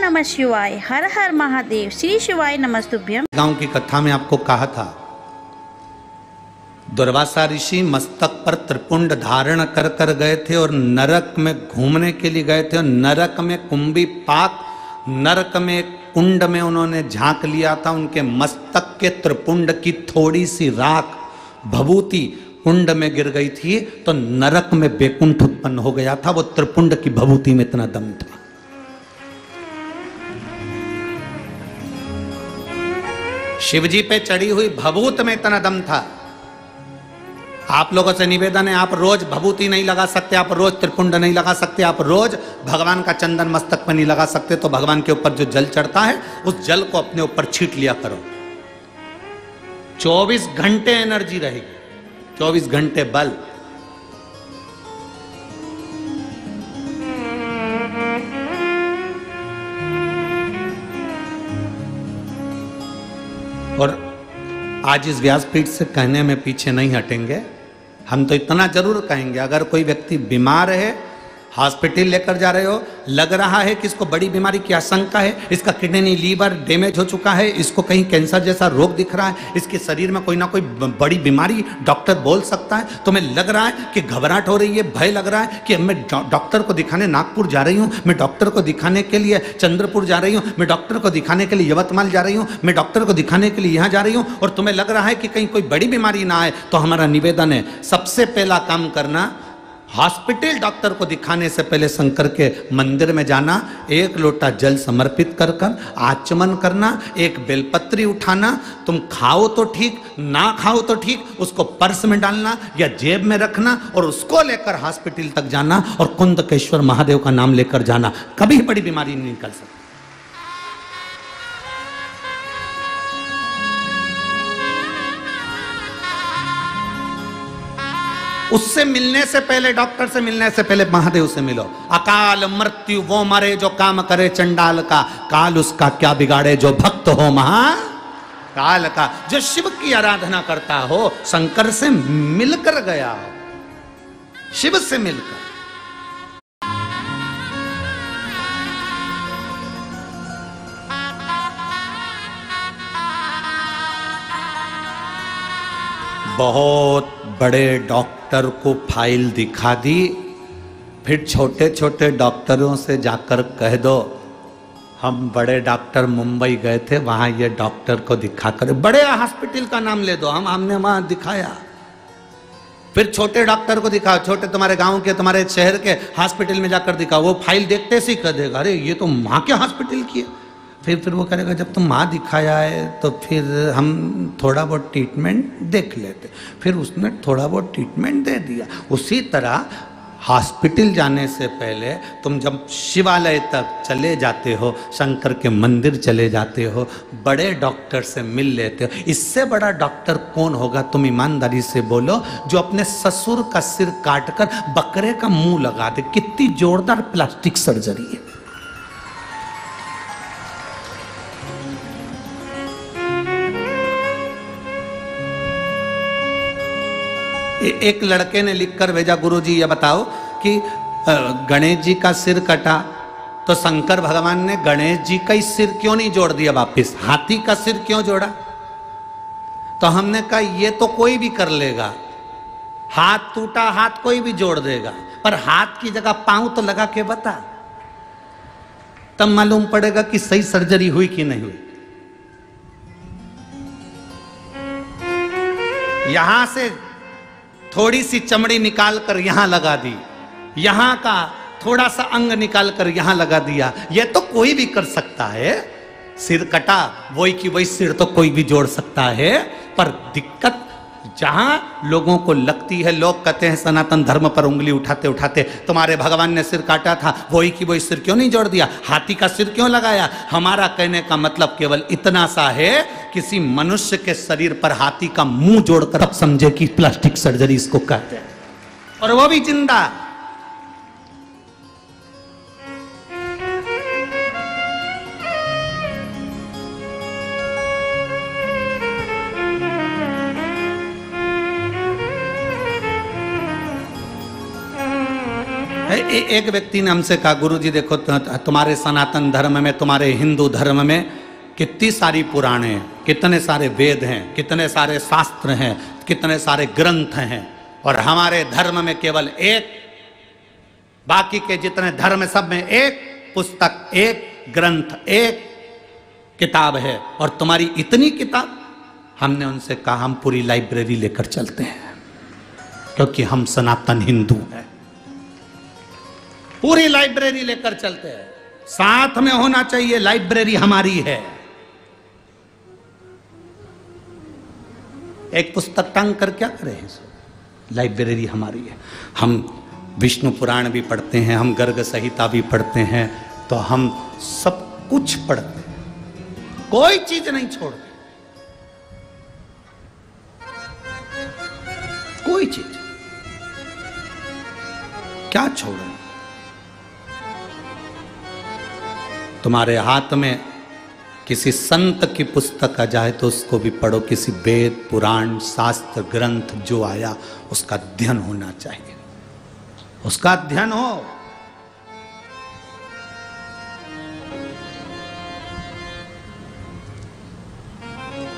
नमः शिवाय, हर हर महादेव, श्री शिवाय नमस्तुभ्यम। गांव की कथा में आपको कहा था, दुर्वासा ऋषि मस्तक पर त्रिपुंड धारण कर कर गए थे और नरक में घूमने के लिए गए थे। और नरक में कुंभी पाक, नरक में कुंड में उन्होंने झांक लिया था। उनके मस्तक के त्रिपुंड की थोड़ी सी राख भभूति कुंड में गिर गई थी, तो नरक में बेकुंठ उत्पन्न हो गया था। वो त्रिपुंड की भभूति में इतना दम था। शिवजी पे चढ़ी हुई भभूत में इतना दम था। आप लोगों से निवेदन है, आप रोज भभूति नहीं लगा सकते, आप रोज त्रिपुंड नहीं लगा सकते, आप रोज भगवान का चंदन मस्तक पर नहीं लगा सकते, तो भगवान के ऊपर जो जल चढ़ता है उस जल को अपने ऊपर छीट लिया करो। 24 घंटे एनर्जी रहेगी, 24 घंटे बल। और आज इस व्यासपीठ से कहने में पीछे नहीं हटेंगे। हम तो इतना जरूर कहेंगे, अगर कोई व्यक्ति बीमार है, हॉस्पिटल लेकर जा रहे हो, लग रहा है कि इसको बड़ी बीमारी की आशंका है, इसका किडनी लीवर डैमेज हो चुका है, इसको कहीं कैंसर जैसा रोग दिख रहा है, इसके शरीर में कोई ना कोई बड़ी बीमारी डॉक्टर बोल सकता है, तुम्हें लग रहा है कि घबराहट हो रही है, भय लग रहा है कि मैं डॉक्टर को दिखाने नागपुर जा रही हूँ, मैं डॉक्टर को दिखाने के लिए चंद्रपुर जा रही हूँ, मैं डॉक्टर को दिखाने के लिए यवतमाल जा रही हूँ, मैं डॉक्टर को दिखाने के लिए यहाँ जा रही हूँ, और तुम्हें लग रहा है कि कहीं कोई बड़ी बीमारी ना आए, तो हमारा निवेदन है, सबसे पहला काम करना, हॉस्पिटल डॉक्टर को दिखाने से पहले शंकर के मंदिर में जाना, एक लोटा जल समर्पित कर कर आचमन करना, एक बेलपत्री उठाना, तुम खाओ तो ठीक, ना खाओ तो ठीक, उसको पर्स में डालना या जेब में रखना और उसको लेकर हॉस्पिटल तक जाना और कुंदकेश्वर महादेव का नाम लेकर जाना। कभी बड़ी बीमारी नहीं निकल सकती। उससे मिलने से पहले, डॉक्टर से मिलने से पहले महादेव से मिलो। अकाल मृत्यु वो मरे जो काम करे चंडाल का, काल उसका क्या बिगाड़े जो भक्त हो महाकाल का। जो शिव की आराधना करता हो, शंकर से मिलकर गया हो, शिव से मिलकर। बहुत बड़े डॉक्टर को फाइल दिखा दी, फिर छोटे छोटे डॉक्टरों से जाकर कह दो हम बड़े डॉक्टर मुंबई गए थे, वहां ये डॉक्टर को दिखाकर, बड़े हॉस्पिटल का नाम ले दो, हमने वहां दिखाया। फिर छोटे डॉक्टर को दिखाओ, छोटे तुम्हारे गांव के, तुम्हारे शहर के हॉस्पिटल में जाकर दिखाओ। वो फाइल देखते से ही कह देगा, अरे ये तो माँ के हॉस्पिटल की है। फिर वो करेगा, जब तुम माँ दिखाया है तो फिर हम थोड़ा बहुत ट्रीटमेंट देख लेते। फिर उसने थोड़ा बहुत ट्रीटमेंट दे दिया। उसी तरह हॉस्पिटल जाने से पहले तुम जब शिवालय तक चले जाते हो, शंकर के मंदिर चले जाते हो, बड़े डॉक्टर से मिल लेते हो। इससे बड़ा डॉक्टर कौन होगा? तुम ईमानदारी से बोलो, जो अपने ससुर का सिर काटकर बकरे का मुंह लगा दे। कितनी जोरदार प्लास्टिक सर्जरी है। एक लड़के ने लिखकर भेजा, गुरुजी ये बताओ कि गणेश जी का सिर कटा तो शंकर भगवान ने गणेश जी का ही सिर क्यों नहीं जोड़ दिया वापिस, हाथी का सिर क्यों जोड़ा? तो हमने कहा ये तो कोई भी कर लेगा, हाथ टूटा हाथ कोई भी जोड़ देगा, पर हाथ की जगह पांव तो लगा के बता, तब मालूम पड़ेगा कि सही सर्जरी हुई कि नहीं हुई। यहां से थोड़ी सी चमड़ी निकाल कर यहां लगा दी, यहां का थोड़ा सा अंग निकाल कर यहां लगा दिया, यह तो कोई भी कर सकता है। सिर कटा वही की वही सिर तो कोई भी जोड़ सकता है, पर दिक्कत जहां लोगों को लगती है, लोग कहते हैं सनातन धर्म पर उंगली उठाते उठाते, तुम्हारे भगवान ने सिर काटा था, वही की वही सिर क्यों नहीं जोड़ दिया, हाथी का सिर क्यों लगाया? हमारा कहने का मतलब केवल इतना सा है, किसी मनुष्य के शरीर पर हाथी का मुंह जोड़कर अब समझे कि प्लास्टिक सर्जरी इसको कहते हैं, और वो भी जिंदा। एक व्यक्ति ने हमसे कहा, गुरुजी देखो तुम्हारे सनातन धर्म में, तुम्हारे हिंदू धर्म में कितनी सारी पुराणे हैं, कितने सारे वेद हैं, कितने सारे शास्त्र हैं, कितने सारे ग्रंथ हैं, और हमारे धर्म में केवल एक, बाकी के जितने धर्म सब में एक पुस्तक, एक ग्रंथ, एक किताब है, और तुम्हारी इतनी किताब। हमने उनसे कहा हम पूरी लाइब्रेरी लेकर चलते हैं, क्योंकि हम सनातन हिंदू हैं। पूरी लाइब्रेरी लेकर चलते हैं, साथ में होना चाहिए, लाइब्रेरी हमारी है। एक पुस्तक टांग कर क्या करें, लाइब्रेरी हमारी है। हम विष्णु पुराण भी पढ़ते हैं, हम गर्ग संहिता भी पढ़ते हैं, तो हम सब कुछ पढ़ते हैं, कोई चीज नहीं छोड़ते, कोई चीज क्या छोड़े। तुम्हारे हाथ में किसी संत की पुस्तक आ जाए तो उसको भी पढ़ो, किसी वेद पुराण शास्त्र ग्रंथ जो आया उसका अध्ययन होना चाहिए, उसका अध्ययन हो।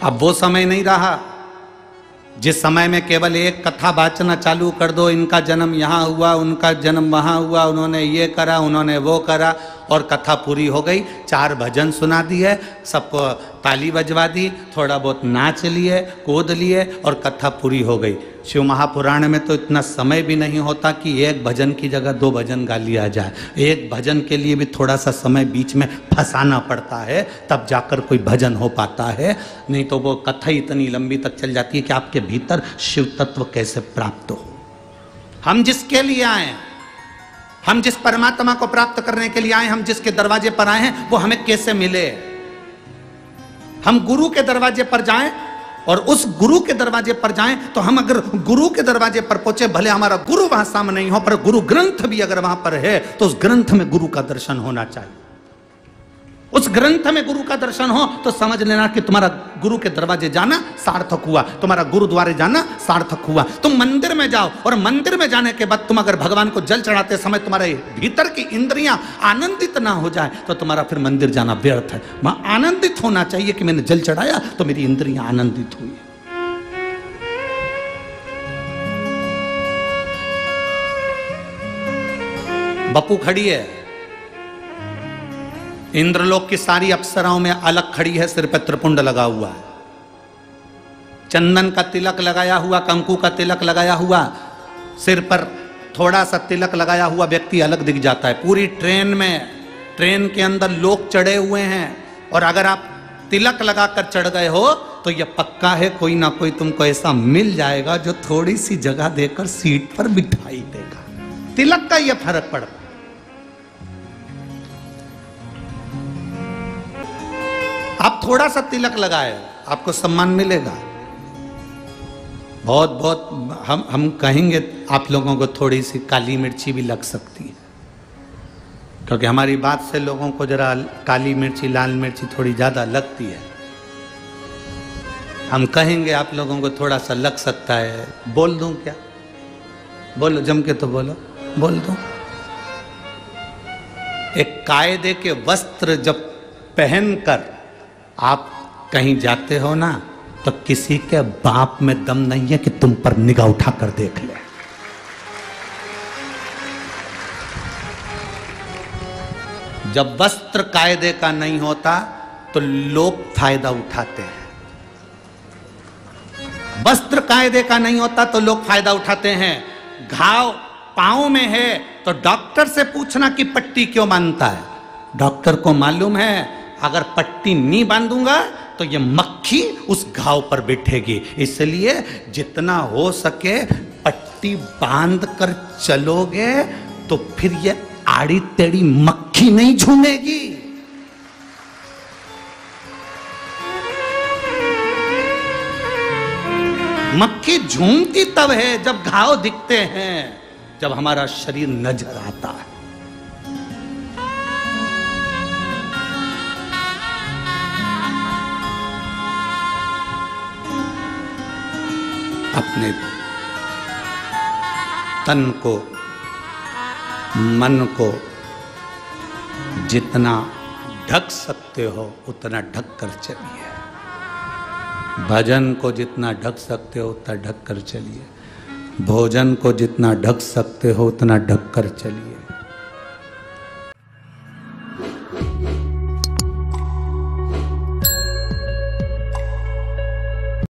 अब वो समय नहीं रहा जिस समय में केवल एक कथा वाचना चालू कर दो, इनका जन्म यहाँ हुआ, उनका जन्म वहाँ हुआ, उन्होंने ये करा, उन्होंने वो करा, और कथा पूरी हो गई। 4 भजन सुना दिए, सबको ताली बजवा दी, थोड़ा बहुत नाच लिए, कूद लिए, और कथा पूरी हो गई। शिव महापुराण में तो इतना समय भी नहीं होता कि एक भजन की जगह 2 भजन गा लिया जाए। एक भजन के लिए भी थोड़ा सा समय बीच में फंसाना पड़ता है, तब जाकर कोई भजन हो पाता है, नहीं तो वो कथा इतनी लंबी तक चल जाती है कि आपके भीतर शिव तत्व कैसे प्राप्त हो। हम जिसके लिए आए, हम जिस परमात्मा को प्राप्त करने के लिए आए, हम जिसके दरवाजे पर आए हैं, वो हमें कैसे मिले। हम गुरु के दरवाजे पर जाएं, और उस गुरु के दरवाजे पर जाएं, तो हम अगर गुरु के दरवाजे पर पहुंचे, भले हमारा गुरु वहां सामने नहीं हो, पर गुरु ग्रंथ भी अगर वहां पर है, तो उस ग्रंथ में गुरु का दर्शन होना चाहिए। उस ग्रंथ में गुरु का दर्शन हो तो समझ लेना कि तुम्हारा गुरु के दरवाजे जाना सार्थक हुआ, तुम्हारा गुरुद्वारे जाना सार्थक हुआ। तुम मंदिर में जाओ, और मंदिर में जाने के बाद तुम अगर भगवान को जल चढ़ाते समय तुम्हारे भीतर की इंद्रियां आनंदित ना हो जाए, तो तुम्हारा फिर मंदिर जाना व्यर्थ है। वहां आनंदित होना चाहिए कि मैंने जल चढ़ाया तो मेरी इंद्रियां आनंदित हुई। बपू खड़ी है, इंद्रलोक की सारी अप्सराओं में अलग खड़ी है, सिर पे त्रिपुंड लगा हुआ है, चंदन का तिलक लगाया हुआ, कंकु का तिलक लगाया हुआ, सिर पर थोड़ा सा तिलक लगाया हुआ व्यक्ति अलग दिख जाता है। पूरी ट्रेन में, ट्रेन के अंदर लोग चढ़े हुए हैं, और अगर आप तिलक लगाकर चढ़ गए हो तो यह पक्का है कोई ना कोई तुमको ऐसा मिल जाएगा जो थोड़ी सी जगह देकर सीट पर बिठाई देगा। तिलक का यह फर्क पड़ता। आप थोड़ा सा तिलक लगाए, आपको सम्मान मिलेगा। बहुत बहुत हम कहेंगे आप लोगों को थोड़ी सी काली मिर्ची भी लग सकती है, क्योंकि हमारी बात से लोगों को जरा काली मिर्ची लाल मिर्ची थोड़ी ज़्यादा लगती है। हम कहेंगे आप लोगों को थोड़ा सा लग सकता है। बोल दूं क्या? बोलो, जम के तो बोलो, बोल दूं। एक कायदे के वस्त्र जब पहनकर आप कहीं जाते हो ना, तो किसी के बाप में दम नहीं है कि तुम पर निगाह उठाकर देख ले। जब वस्त्र कायदे का नहीं होता तो लोग फायदा उठाते हैं। वस्त्र कायदे का नहीं होता तो लोग फायदा उठाते हैं। घाव पांव में है तो डॉक्टर से पूछना कि पट्टी क्यों बांधता है। डॉक्टर को मालूम है अगर पट्टी नहीं बांधूंगा तो ये मक्खी उस घाव पर बैठेगी, इसलिए जितना हो सके पट्टी बांध कर चलोगे तो फिर ये आड़ी टेढ़ी मक्खी नहीं झूमेगी। मक्खी झूमती तब है जब घाव दिखते हैं, जब हमारा शरीर नजर आता है। अपने तन को मन को जितना ढक सकते हो उतना ढक कर चलिए। भजन को जितना ढक सकते हो उतना ढक कर चलिए। भोजन को जितना ढक सकते हो उतना ढक कर चलिए।